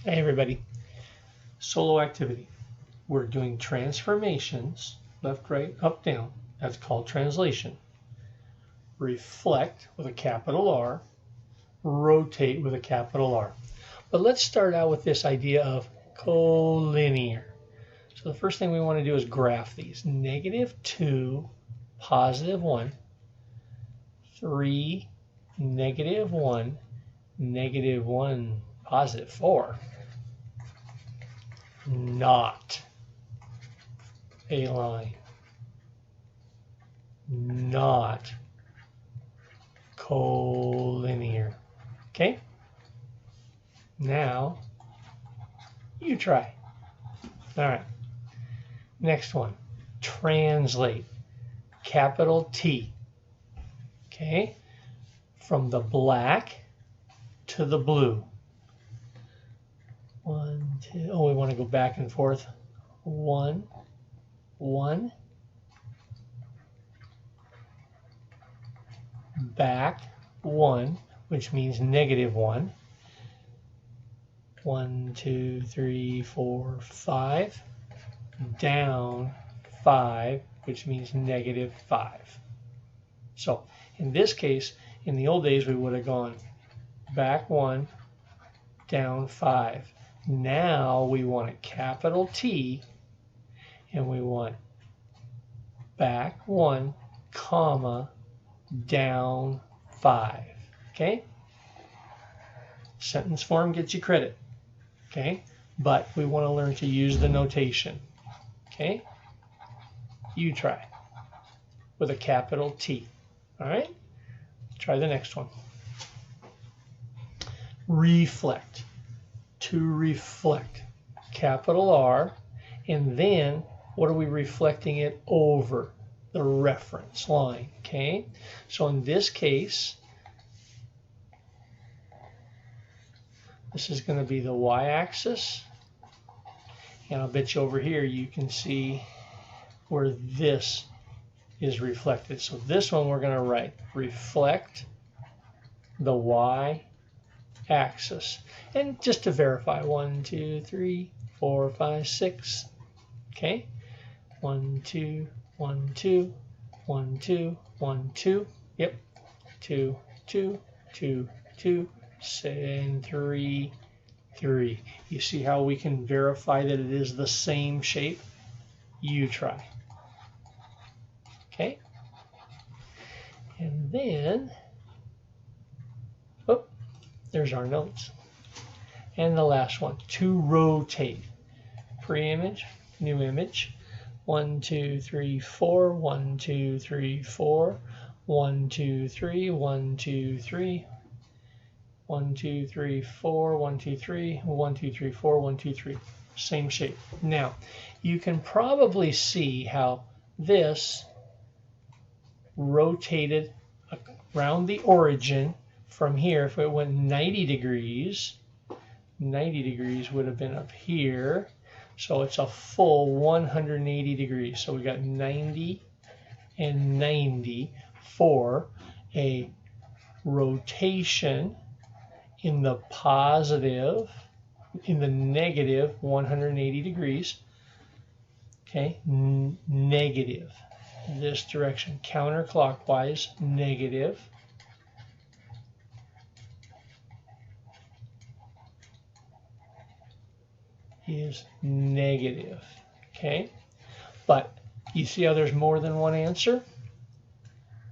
Hey everybody, solo activity. We're doing transformations, left, right, up, down. That's called translation. Reflect with a capital R, rotate with a capital R. But let's start out with this idea of collinear. So the first thing we want to do is graph these. -2, +1, 3, -1, -1, +4. Not a line, not collinear. Okay? Now, you try. All right. Next one, translate, capital T. Okay? From the black to the blue. 1, 2, oh, we want to go back and forth. 1, 1, back 1, which means -1. 1, 2, 3, 4, 5. Down 5, which means -5. So in this case, in the old days, we would have gone back 1, down 5. Now we want a capital T, and we want back 1, comma, down 5. Okay? Sentence form gets you credit. Okay? But we want to learn to use the notation. Okay? You try with a capital T. All right? Try the next one. Reflect. To reflect, capital R, and then what are we reflecting it over? The reference line, okay? So in this case, this is going to be the y-axis, and I'll bet you over here you can see where this is reflected. So this one we're going to write reflect the y-axis. And just to verify, 1, 2, 3, 4, 5, 6. Okay, 1, 2, 1, 2, 1, 2, 1, 2. Yep, 2, 2, 2, 2, and 3, 3. You see how we can verify that it is the same shape? You try. Okay, and then, oh, there's our notes. And the last one, to rotate. Pre-image, new image. 1, 2, 3, 4. 1, 2, 3, 4. 1, 2, 3. 1, 2, 3. 1, 2, 3, 4. 1, 2, 3. 1, 2, 3, 4. 1, 2, 3. Same shape. Now, you can probably see how this rotated around the origin from here. If it went 90 degrees, 90 degrees would have been up here. So it's a full 180 degrees. So we got 90 and 90 for a rotation in the positive, in the negative 180 degrees. Okay, negative. This direction, counterclockwise, negative. Is negative. Okay, but you see how there's more than one answer?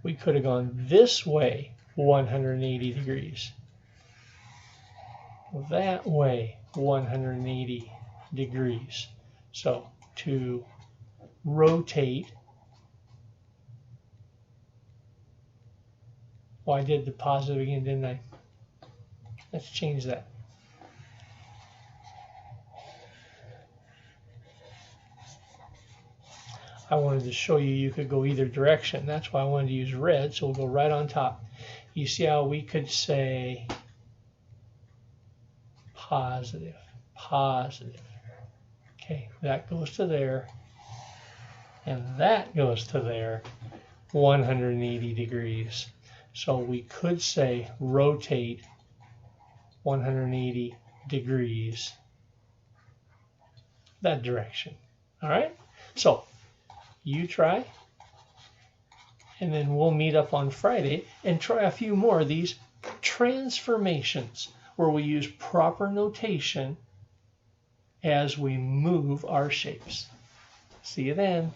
We could have gone this way 180 degrees, that way 180 degrees. So to rotate, well, I did the positive again, didn't I? Let's change that. I wanted to show you could go either direction. That's why I wanted to use red, so we'll go right on top. You see how we could say positive, positive. Okay, that goes to there, and that goes to there, 180 degrees. So we could say rotate 180 degrees. That direction. All right? So you try, and then we'll meet up on Friday and try a few more of these transformations where we use proper notation as we move our shapes. See you then.